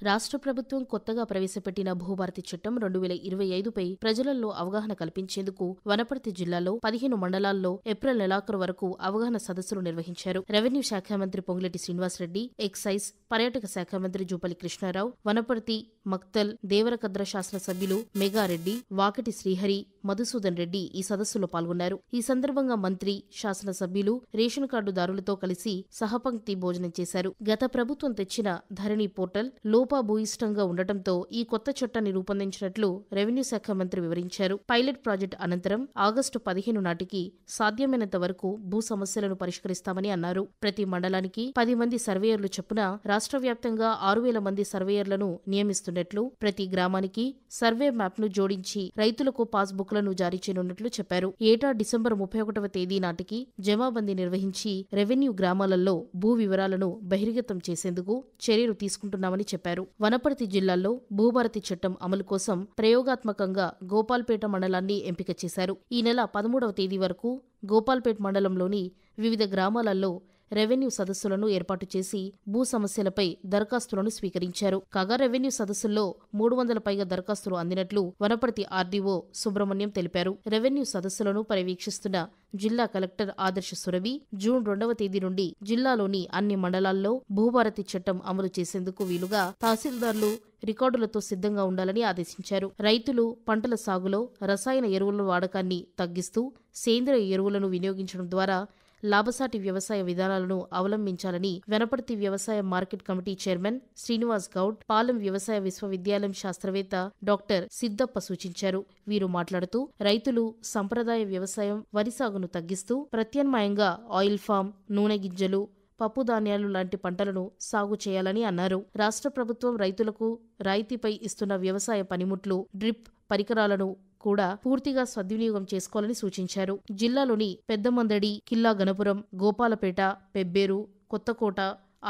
రాష్ట్ర ప్రభుత్వం కొత్తగా ప్రవేశపెట్టిన భూభారతి చట్టం 2025పై ప్రజలలో అవగాహన కల్పించేందుకు వనపర్తి జిల్లాలో 15 మండలాల్లో ఏప్రిల్ నెలాఖరు వరకు అవగాహన సదస్సులు నిర్వహించారు. రెవెన్యూ శాఖ మంత్రి పొంగులేటి శ్రీనివాసరెడ్డి, ఎక్సైజ్, పర్యాటక శాఖ మంత్రి జూపల్లి కృష్ణారావు, వనపర్తి, మక్తల్, దేవరకద్ర శాసనసభ్యులు మెగారెడ్డి, వాకటి శ్రీహరి, మధుసూదన్ రెడ్డి ఈ సదస్సులో పాల్గొన్నారు. ఈ సందర్భంగా మంత్రి, శాసనసభ్యులు రేషన్ కార్డుదారులతో కలిసి సహపంక్తి భోజనం చేశారు. గత ప్రభుత్వం తెచ్చిన ధరణి పోర్టల్ లోపభూయిష్టంగా ఉండటంతో ఈ కొత్త చట్టాన్ని రూపొందించినట్లు రెవెన్యూ శాఖ మంత్రి వివరించారు. పైలట్ ప్రాజెక్టు అనంతరం ఆగస్టు 15 నాటికి సాధ్యమైనంత వరకు భూ సమస్యలను పరిష్కరిస్తామని అన్నారు. ప్రతి మండలానికి 10 మంది సర్వేయర్లు చొప్పున రాష్ట్ర వ్యాప్తంగా 6,000 మంది సర్వేయర్లను నియమిస్తున్నట్లు, ప్రతి గ్రామానికి సర్వే మ్యాప్ను జోడించి రైతులకు పాస్బుక్లను జారీ చేయనున్నట్లు చెప్పారు. ఏటా డిసెంబర్ 31వ తేదీ నాటికి జమాబందీ నిర్వహించి రెవెన్యూ గ్రామాలలో భూ వివరాలను బహిర్గతం చేసేందుకు చర్యలు తీసుకుంటున్నామని చెప్పారు. వనపర్తి జిల్లాలో భూభారతి చట్టం అమలు కోసం ప్రయోగాత్మకంగా గోపాల్పేట మండలాన్ని ఎంపిక చేశారు. ఈ నెల 13వ తేదీ వరకు గోపాల్పేట మండలంలోని వివిధ గ్రామాలలో రెవెన్యూ సదస్సులను ఏర్పాటు చేసి భూ సమస్యలపై దరఖాస్తులను స్వీకరించారు. కాగా రెవెన్యూ సదస్సుల్లో 300 పైగా దరఖాస్తులు అందినట్లు వనపర్తి ఆర్డీఓ సుబ్రహ్మణ్యం తెలిపారు. రెవెన్యూ సదస్సులను పర్యవేక్షిస్తున్న జిల్లా కలెక్టర్ ఆదర్శ సురభి జూన్ 2వ తేదీ నుండి జిల్లాలోని అన్ని మండలాల్లో భూభారతి చట్టం అమలు చేసేందుకు వీలుగా తహసీల్దార్లు రికార్డులతో సిద్ధంగా ఉండాలని ఆదేశించారు. రైతులు పంటల సాగులో రసాయన ఎరువుల వాడకాన్ని తగ్గిస్తూ సేంద్రియ ఎరువులను వినియోగించడం ద్వారా లాభసాటి వ్యవసాయ విధానాలను అవలంబించాలని వనపర్తి వ్యవసాయ market committee chairman Srinivas Goud, Palem వ్యవసాయ విశ్వవిద్యాలయం శాస్త్రవేత్త డాక్టర్ సిద్దప్ప సూచించారు. వీరు మాట్లాడుతూ రైతులు సంప్రదాయ వ్యవసాయం వరి సాగును తగ్గిస్తూ ప్రత్యామ్నాయంగా ఆయిల్ ఫామ్, నూనె గింజలు, పప్పు ధాన్యాలు లాంటి పంటలను సాగు చేయాలని అన్నారు. రాష్ట్ర ప్రభుత్వం రైతులకు రాయితీపై ఇస్తున్న వ్యవసాయ పనిముట్లు, డ్రిప్ పరికరాలను కూడా పూర్తిగా సద్వినియోగం చేసుకోవాలని సూచించారు. జిల్లాలోని పెద్దమందడి, కిల్లా గణపురం, గోపాలపేట, పెబ్బేరు, కొత్తకోట,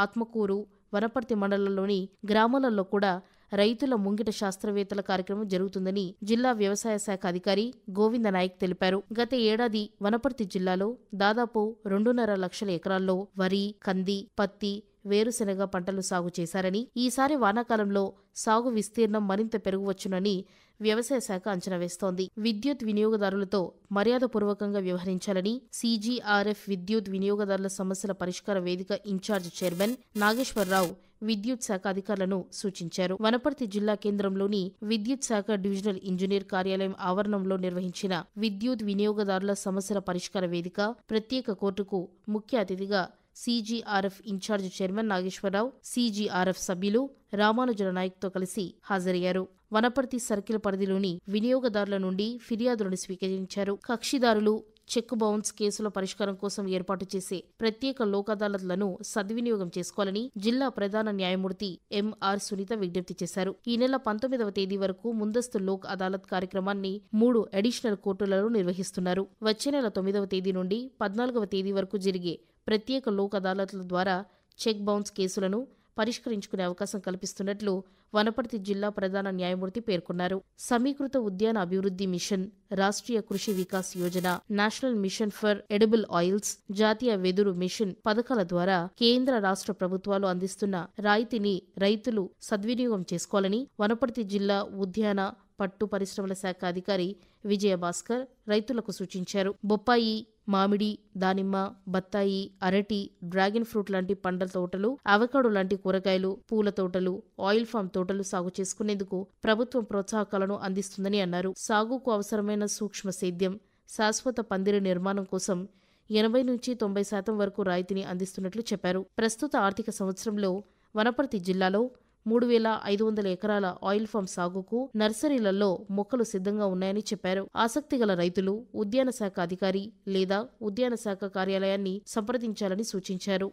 ఆత్మకూరు, వనపర్తి మండలంలోని గ్రామాలలో కూడా రైతుల ముంగిట శాస్త్రవేత్తల కార్యక్రమం జరుగుతుందని జిల్లా వ్యవసాయ శాఖ అధికారి గోవింద నాయక్ తెలిపారు. గత ఏడాది వనపర్తి జిల్లాలో దాదాపు 2.5 లక్షల ఎకరాల్లో వరి, కంది, పత్తి, వేరుశెనగ పంటలు సాగు చేశారని, ఈసారి వానాకాలంలో సాగు విస్తీర్ణం మరింత పెరగవచ్చునని వ్యవసాయ శాఖ అంచనా వేస్తోంది. విద్యుత్ వినియోగదారులతో మర్యాదపూర్వకంగా వ్యవహరించాలని సీజీఆర్ఎఫ్ విద్యుత్ వినియోగదారుల సమస్యల పరిష్కార వేదిక ఇన్ఛార్జ్ చైర్మన్ నాగేశ్వరరావు విద్యుత్ శాఖ అధికారులను సూచించారు. వనపర్తి జిల్లా కేంద్రంలోని విద్యుత్ శాఖ డివిజనల్ ఇంజనీర్ కార్యాలయం ఆవరణంలో నిర్వహించిన విద్యుత్ వినియోగదారుల సమస్యల పరిష్కార వేదిక ప్రత్యేక కోర్టుకు ముఖ్య అతిథిగా CGRF incharge chairman Nageswararao, CGRF సభ్యులు రామానుజన నాయక్తో కలిసి హాజరయ్యారు. వనపర్తి సర్కిల్ పరిధిలోని వినియోగదారుల నుండి ఫిర్యాదులను స్వీకరించారు. కక్షిదారులు చెక్ బౌన్స్ కేసుల పరిష్కారం కోసం ఏర్పాటు చేసే ప్రత్యేక లోక్ అదాలత్లను సద్వినియోగం చేసుకోవాలని జిల్లా ప్రధాన న్యాయమూర్తి ఎంఆర్ సునీత విజ్ఞప్తి చేశారు. ఈ నెల 19వ తేదీ వరకు ముందస్తు లోక్ అదాలత్ కార్యక్రమాన్ని 3 అడిషనల్ కోర్టులలో నిర్వహిస్తున్నారు. వచ్చే నెల 9వ తేదీ నుండి 14వ తేదీ వరకు జరిగే ప్రత్యేక లోక్ అదాలత్ల ద్వారా చెక్ బౌన్స్ కేసులను పరిష్కరించుకునే అవకాశం కల్పిస్తున్నట్లు వనపర్తి జిల్లా ప్రధాన న్యాయమూర్తి పేర్కొన్నారు. సమీకృత ఉద్యాన అభివృద్ధి machine, Rashtriya Krishi Vikas Yojana, national mission for edible oils, జాతీయ వెదురు మిషన్ పథకాల ద్వారా కేంద్ర రాష్ట్ర ప్రభుత్వాలు అందిస్తున్న రాయితీని రైతులు సద్వినియోగం చేసుకోవాలని వనపర్తి జిల్లా ఉద్యాన పట్టు పరిశ్రమల శాఖ అధికారి విజయభాస్కర్ రైతులకు సూచించారు. బొప్పాయి, మామిడి, దానిమ్మ, బత్తాయి, అరటి, డ్రాగన్ ఫ్రూట్ లాంటి పండ్ల తోటలు, అవకాడో లాంటి కూరగాయలు, పూల తోటలు, ఆయిల్ ఫామ్ తోటలు సాగు చేసుకునేందుకు ప్రభుత్వం ప్రోత్సాహకాలను అందిస్తుందని అన్నారు. సాగుకు అవసరమైన సూక్ష్మ సేద్యం, శాశ్వత పందిరి నిర్మాణం కోసం 80 నుంచి 90% వరకు రాయితీని అందిస్తున్నట్లు చెప్పారు. ప్రస్తుత ఆర్థిక సంవత్సరంలో వనపర్తి జిల్లాలో 3,500 ఎకరాల ఆయిల్ ఫామ్ సాగుకు నర్సరీలలో మొక్కలు సిద్ధంగా ఉన్నాయని చెప్పారు. ఆసక్తిగల రైతులు ఉద్యాన శాఖ అధికారి లేదా ఉద్యాన శాఖ కార్యాలయాన్ని సంప్రదించాలని సూచించారు.